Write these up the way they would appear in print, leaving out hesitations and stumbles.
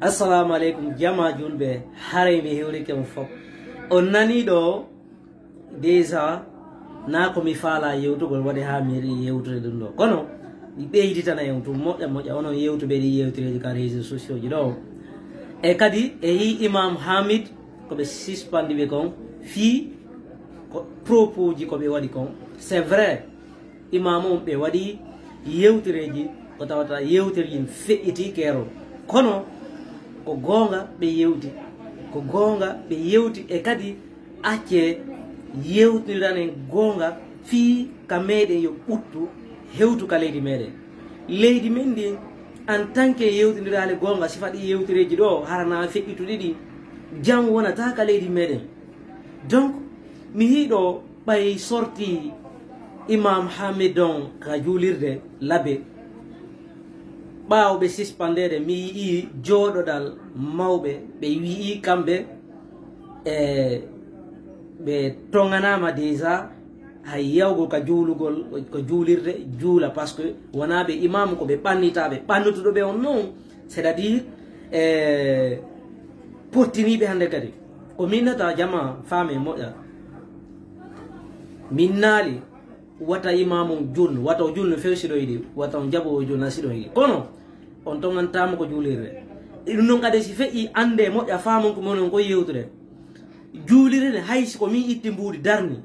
Assalamu alaikum jama julbe haray mi hewri kem fop on nani do deja na ko mi fala yewtugol wade ha mi yewtude dum do kono mi beydita na yewtu moƴƴa onon yewtube di yewtireji ka réseaux sociaux ji do e kadi e yi imam Hamid ko be suspandi be kon fi ko propos ji ko be wadi kon c'est vrai imam on be wadi yewtireji ko tawata yewtireji fe'iti kero kono ko gonga be yewti ko gonga be yewti e kadi acce yewtirane gonga fi ka meden yo ɓuttu hewtu ka leydi men ndi en tant que yewtidirale gonga si faɗi yewtireji ɗo harana feƴƴituɗi ɗi jam wonata ka leydi meɗen donc mi hiɗo ɓay sorti imam Hamid on ka julirde labe ɓawɓe suspendede mi yii joɗodal mawɓe ɓe wii kamɓe ɓe tonganama déjà hay yawgol ka juulugol ko juulirde juula par ce que wona ɓe imam ko ɓe ɓannitaɓe ɓannutuɗo ɓe on noon c' est à dire pottiniɓe hande kadi ko minnata jama faame moƴƴa min naali wata imamum julno wata o julno few siɗo yiɗi wata on jaɓo o julna siɗo yiɗi kono on tongantama ko juulirde ɗum noon kadi si feƴƴi ande moƴƴa famon ko monon ko yewtude juulirene haysi ko min itti mbuudi darni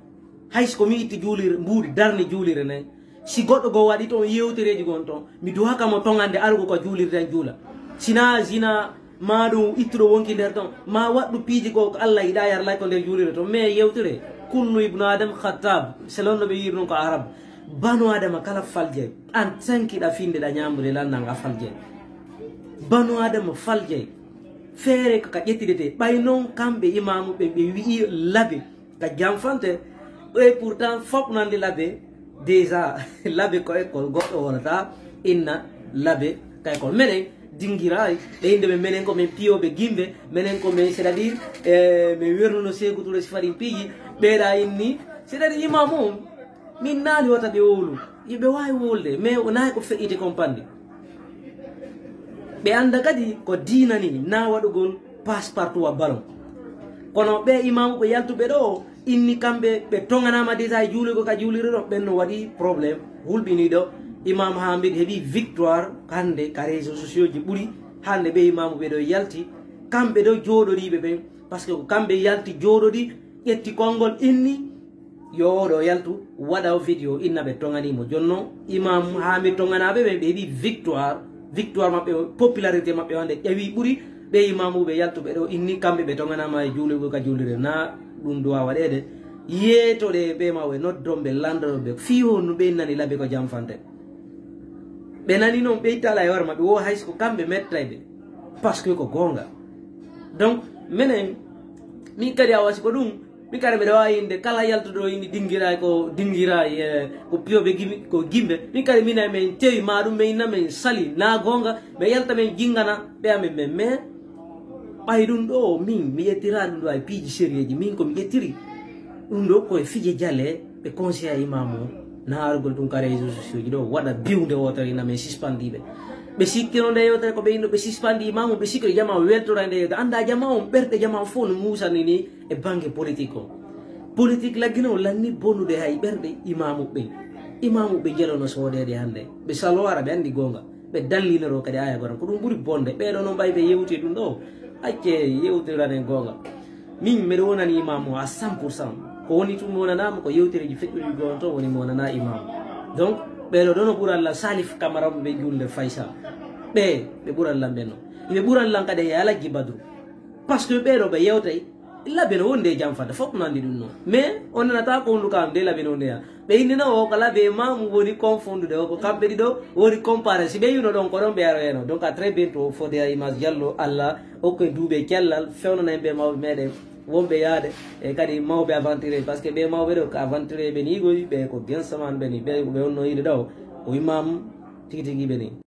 haysi ko min itti mbuudi darni juulire nayi si goɗɗo go waɗi toon yewtereji gon toon mi duwakamo tongande argo ko juulirde tan juula sina zina ma ɗum ittuɗo wonki nder toon ma waɗɗu piiji ko Allah yiɗa yarlay ko nder juulire toon mais yewtere kullu ibnu adam khattab selon no ɓe yiri noon ko arabe banu adama kala falje an sankiɗa finde ɗa ñamude landanga falje banu adama falje feere ka ƴettidete ɓay noon kamɓe imamu ɓe wii labe ka jamfante ɓe pourtant fopnande labe déjà labe ko école goɗɗo wonata inna labe ka école menen dinguirayi ɓe inde ɓe menen ko min piyoɓe gimɓe menen ko min c'est à dire min wernuno sekutule si faɗin piiji ɓeeɗa inni c'est à dire imam o min naali wata ɓe wowlu ɓe wawi wolde mais nayi ko feƴƴite compandi ɓe anda kadi ko dinani na waɗugol passe partout wa ballon kono ɓe imamu ɓe yaltuɓe ɗo inni kamɓe ɓe tonganama déjà e juuligo ka juulire ɗo ɓen no waɗi probléme hulɓiniɗo imam Hamid heeɓi victoire hande ka réseaux sociaux ji ɓuuri hande ɓe imamu ɓe ɗo yalti kamɓe ɗo jooɗoriɓe ɓen par ce que ko kamɓe yalti jooɗori ƴetti konngol inni yo oɗo yaltu waɗa o vidéo inna ɓe tonganimo jonnon imam Hamid tonganaɓe ɓen ɓe heeɓi victoire maɓɓe popularité maɓɓe wande ƴawi ɓuuri ɓe imamuɓe yaltuɓe ɗo inni kamɓe ɓe tonganama e juuligo ka juulire na ɗum duwa waɗede yeetoɗe ɓe mawɓe noddomɓe landoɓe fi honno ɓe nani labe ko jamfante ɓe nani noon ɓe ittala e hoore maɓɓe wo hayso ko kamɓe mettayɓe par ce que ko gonga donc minen min kadi a wasi ko ɗum min kadi mbeɗa wawi inde kala yaltuɗo ini dinguiray ko piyoɓe ko gimɓe min kadi mina min tewi ma ɗum min namin sali na gonga ɓe yalta men jingana ɓe amin ɓe mais ɓay ɗum ɗo min mi ƴettira ɗum ɗo ay piiji série ji min komi ƴettiri ɗum ɗo koye fije jalle ɓe conseil a imam o naarugol ɗum ka réseaux sociaux ji ɗo waɗa biwde wotere ina min suspendiɓe ɓe sikkino nde yewtere ko ɓe inno ɓe suspendi imam o ɓe sikkino jama o weltora nde yewtere anda jama on ɓerɗe jama fof no musani ni e banggue politique o politique laggino o lanni bonnude hay ɓerɗe imamu ɓe jelono soodede hande ɓe salowara ɓe andi gonga ɓe dallinoro kadi aya goran ko ɗum ɓuuri bonde ɓeɗo noon ɓay ɓe yewti ɗum ɗo acce yewtirane gonga min mbeɗa wonani imam o à 100% ko woni tum mi wonanama ko yewtereji feƴƴuɗi gon toon woni mi wonana imam donc ɓeɗo ɗo no ɓurallah Salif Camara ɓe julde Faysal ɓe ɓurallah ɓen noon ɓe ɓurallah kadi e Alhaji Badru par ce que ɓeɗo ɓe yewtay labe no wonde jamfata fof nandi ɗum noon mais on nanata ko hondu kam de labe no ndeya ɓe innina o ko labe mamu woni confondude o ko kamɓe ɗiɗo woni comparé si ɓe yino ɗon ko ɗon ɓe aroyeno donc à très bientôt fode a image diallo Allah hokkoye duuɓe cellal fewnanayi ɓe mawɓe meɗen wonɓe yaade e kadi mawɓe aventuré par ce que ɓe mawɓe ɗo ko aventuré ɓe ni goyi ɓe ko gensaman ɓe ni ɓe wonno yiide ɗo ko imam tigi tigi ɓe ni